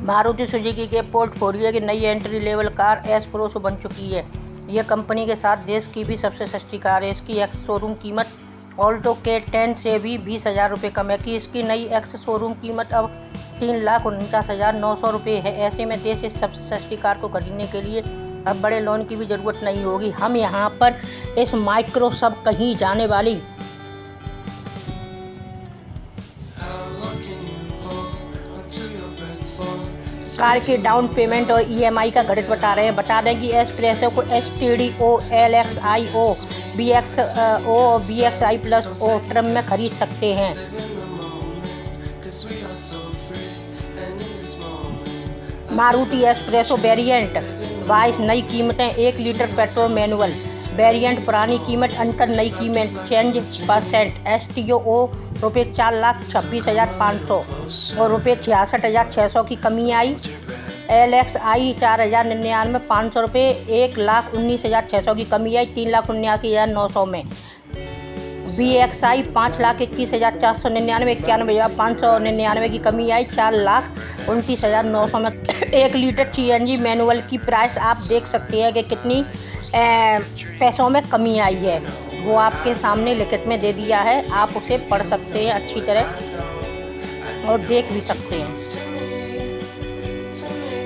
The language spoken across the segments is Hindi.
मारुति सुजुकी के पोर्टफोलियो की नई entry level car S proso बन चुकी है। यह कंपनी के साथ देश की भी सबसे सस्ती कार है। इसकी एक्स शोरूम कीमत ऑल्टो K10 से भी 20,000 रुपये कम है कि इसकी नई एक्स शोरूम कीमत अब 3,49,900 रुपये है। ऐसे में देश इस सबसे सस्ती कार को खरीदने के लिए अब बड़े लोन की भी ज़रूरत नहीं होगी। हम यहाँ पर इस माइक्रो सब कहीं जाने वाली कार की डाउन पेमेंट और EMI का गणित बता रहे हैं। बता दें कि एस प्रेसो को STDO, LXIO, BXO और BXI+O टर्म में खरीद सकते हैं। मारुति एस प्रेसो वेरिएंट 22 नई कीमतें 1 लीटर पेट्रोल मैनुअल वेरिएंट पुरानी कीमत अंतर नई कीमत चेंज परसेंट STO रुपये 4,26,500 और रुपये 66,600 की कमी आई। LXI 4,099 500 रुपये 1,19,600 की कमी आई 3,79,900 में। BXI 5,21,499 91,599 की कमी आई 4,29,900 में। 1 लीटर CNG मैनुअल की प्राइस आप देख सकते हैं कि कितनी पैसों में कमी आई है। वो आपके सामने लिखित में दे दिया है, आप उसे पढ़ सकते हैं अच्छी तरह और देख भी सकते हैं।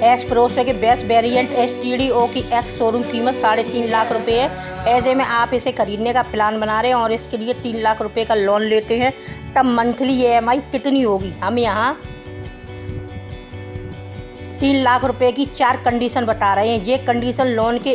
एस प्रोसो के बेस्ट वेरिएंट STDO की एक्स शोरूम कीमत 3.5 लाख रुपये है। ऐसे में आप इसे खरीदने का प्लान बना रहे हैं और इसके लिए 3 लाख रुपये का लोन लेते हैं, तब मंथली EMI कितनी होगी? हम यहाँ 3 लाख रुपए की 4 कंडीशन बता रहे हैं। ये कंडीशन लोन के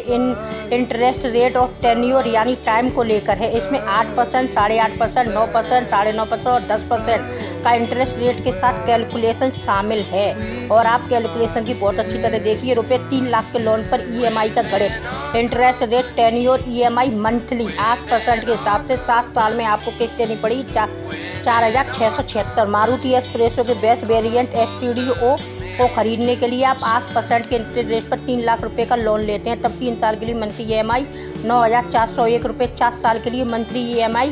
इंटरेस्ट रेट और टेन्योर यानी टाइम को लेकर है। इसमें 8%, 8.5%, 9%, 9.5% और 10% का इंटरेस्ट रेट के साथ कैलकुलेशन शामिल है। और आप कैलकुलेशन की बहुत अच्छी तरह देखिए। रुपये 3 लाख के लोन पर EMI का गणित, interest rate, tenure, EMI monthly 8% के हिसाब से 7 साल में आपको किस्त देनी पड़ी 4,676। मारुति एस प्रेसो के बेस्ट वेरिएंट STDO को खरीदने के लिए आप 8% के इंटरेस्ट रेट पर 3 लाख रुपए का लोन लेते हैं, तब 3 साल के लिए मंथली EMI 9,401 रुपये, 4 साल के लिए मंथली EMI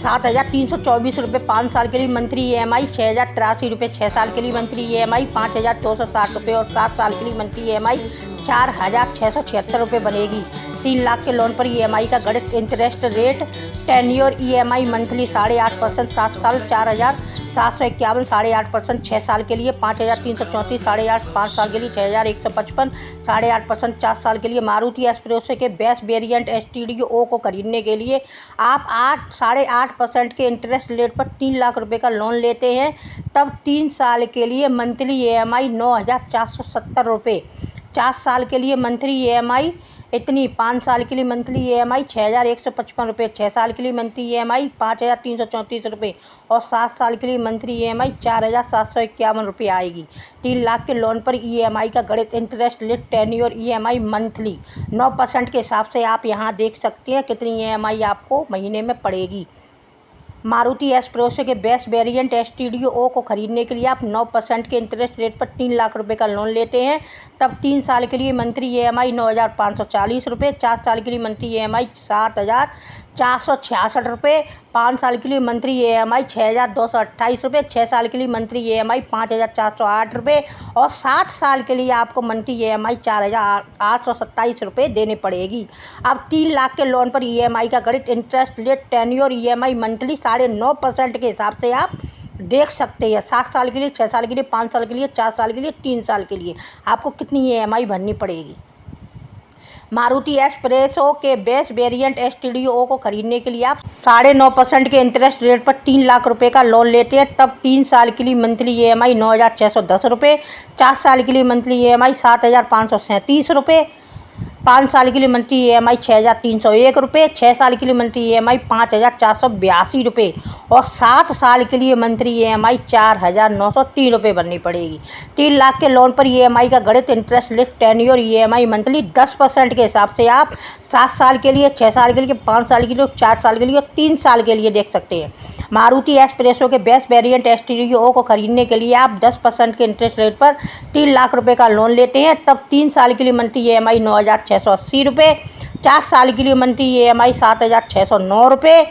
7,324 रुपये, 5 साल के लिए मंथली EMI 6,083 रुपये, 6 साल के लिए मंथली EMI 5,260 रुपये और 7 साल के लिए मंथली EMI 4,676 रुपये बनेगी। 3 लाख के लोन पर EMI का गणित, interest rate, tenure, EMI monthly 8.5%, 7 साल 4,751, 8.5%, 6 साल के लिए 5,334, 8.5, 5 साल के लिए 6,155, 8.5%, 4 साल के लिए। मारुति एस प्रेसो के बेस्ट वेरिएंट STDO को खरीदने के लिए आप 8.5% के इंटरेस्ट रेट पर 3 लाख रुपए का लोन लेते हैं, तब 3 साल के लिए मंथली EMI 9,470 रुपये, 4 साल के लिए मंथली EMI इतनी, 5 साल के लिए मंथली EMI 6,155 रुपये, 6 साल के लिए मंथली EMI 5,334 रुपये और 7 साल के लिए मंथली EMI 4,751 रुपये आएगी। 3 लाख के लोन पर EMI का गणित, interest rate, tenure, EMI monthly 9% के हिसाब से आप यहाँ देख सकते हैं कितनी EMI आपको महीने में पड़ेगी। मारुति एस प्रेसो के बेस्ट वेरिएंट STDO को खरीदने के लिए आप 9% के इंटरेस्ट रेट पर 3 लाख रुपए का लोन लेते हैं, तब 3 साल के लिए मंथली EMI 9,540 रुपये, 4 साल के लिए मंथली EMI 7,466 रुपये, 5 साल के लिए मंथली EMI 6,228 रुपये, 6 साल के लिए मंथली EMI 5,408 रुपये और 7 साल के लिए आपको मंथली EMI 4,827 रुपये देने पड़ेगी। अब 3 लाख के लोन पर EMI का गणित, interest rate, tenure, EMI monthly 9.5% के हिसाब से आप देख सकते हैं। 7 साल के लिए, 6 साल के लिए, 5 साल के लिए, 4 साल के लिए, 3 साल के लिए आपको कितनी EMI भरनी पड़ेगी। मारुति एस प्रेसो के बेस्ट वेरिएंट STDO को खरीदने के लिए आप 9.5% के इंटरेस्ट रेट पर 3 लाख रुपए का लोन लेते हैं, तब 3 साल के लिए मंथली EMI 9,610 रुपये, 4 साल के लिए मंथली EMI 7,537 रुपये, 5 साल के लिए मंथली EMI 6,301 रुपये, 6 साल के लिए मंथली EMI 5,482 रुपये और 7 साल के लिए मंथली EMI 4,903 रुपये भरनी पड़ेगी। 3 लाख के लोन पर EMI का गणित, interest rate, tenure, EMI monthly 10% के हिसाब से आप 7 साल के लिए, 6 साल के लिए, 5 साल के लिए, 4 साल के लिए और 3 साल के लिए देख सकते हैं। मारुति एस प्रेसो के बेस्ट वेरिएंट STDO को खरीदने के लिए आप 10% के इंटरेस्ट रेट पर 3 लाख रुपए का लोन लेते हैं, तब 3 साल के लिए मंथली EMI 9,680 रुपये, 4 साल के लिए मंथली EMI 7,609 रुपये,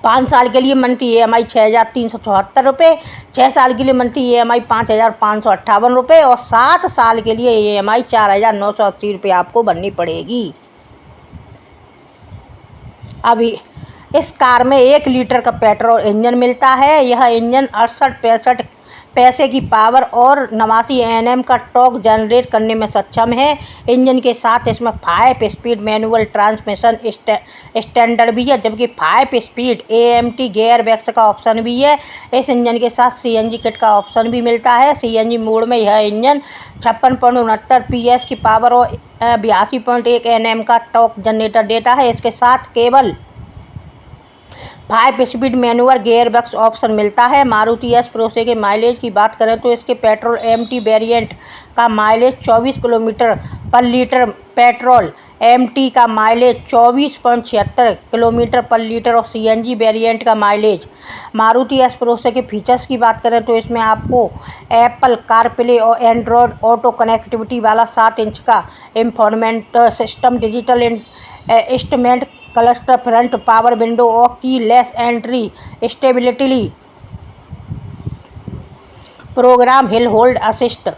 5 साल के लिए मंथली EMI 6,374 रुपये, 6 साल के लिए मंथली EMI 5,558 रुपये और 7 साल के लिए EMI 4,980 रुपये आपको भरनी पड़ेगी। अभी इस कार में 1 लीटर का पेट्रोल इंजन मिलता है। यह इंजन 68-65 पैसे की पावर और 89 Nm का टॉर्क जनरेट करने में सक्षम है। इंजन के साथ इसमें 5 स्पीड मैनुअल ट्रांसमिशन स्टैंडर्ड भी है, जबकि 5 स्पीड AMT गियर बैक्स का ऑप्शन भी है। इस इंजन के साथ CNG किट का ऑप्शन भी मिलता है। CNG मोड में यह इंजन 56.69 PS की पावर और 82.1 Nm का टॉर्क जनरेटर देता है। इसके साथ केवल 5 speed manual gear box option मिलता है। मारुति S-Proce के माइलेज की बात करें तो इसके पेट्रोल MT वेरिएंट का mileage 24 kilometre per litre, petrol MT का माइलेज 24.76 किलोमीटर पर लीटर और CNG वेरिएंट का माइलेज। मारुति S-Proce के फीचर्स की बात करें तो इसमें आपको एप्पल कारप्ले और एंड्रॉयड ऑटो कनेक्टिविटी वाला 7 इंच का infotainment system, digital instrument cluster, front power window और keyless entry, stability programme, hill hold assist,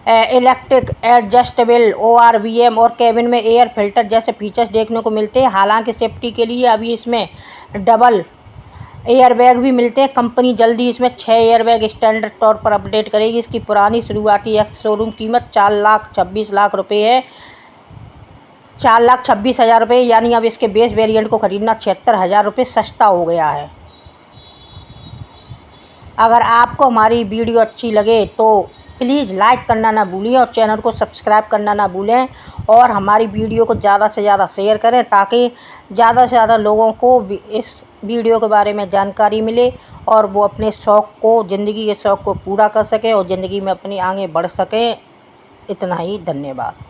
electric adjustable ORVM और कैबिन में एयर फिल्टर जैसे फीचर्स देखने को मिलते हैं। हालांकि सेफ्टी के लिए अभी इसमें डबल एयरबैग भी मिलते हैं। कंपनी जल्दी इसमें 6 एयरबैग स्टैंडर्ड तौर पर अपडेट करेगी। इसकी पुरानी शुरुआती शोरूम कीमत 4,26,00,000 रुपये है, 4,26,000 रुपये, यानी अब इसके बेस वेरिएंट को खरीदना 76,000 रुपये सस्ता हो गया है। अगर आपको हमारी वीडियो अच्छी लगे तो प्लीज़ लाइक करना ना भूलें और चैनल को सब्सक्राइब करना ना भूलें और हमारी वीडियो को ज़्यादा से ज़्यादा शेयर करें ताकि ज़्यादा से ज़्यादा लोगों को इस वीडियो के बारे में जानकारी मिले और वो अपने शौक़ को, ज़िंदगी के शौक़ को पूरा कर सकें और ज़िंदगी में अपनी आगे बढ़ सकें। इतना ही, धन्यवाद।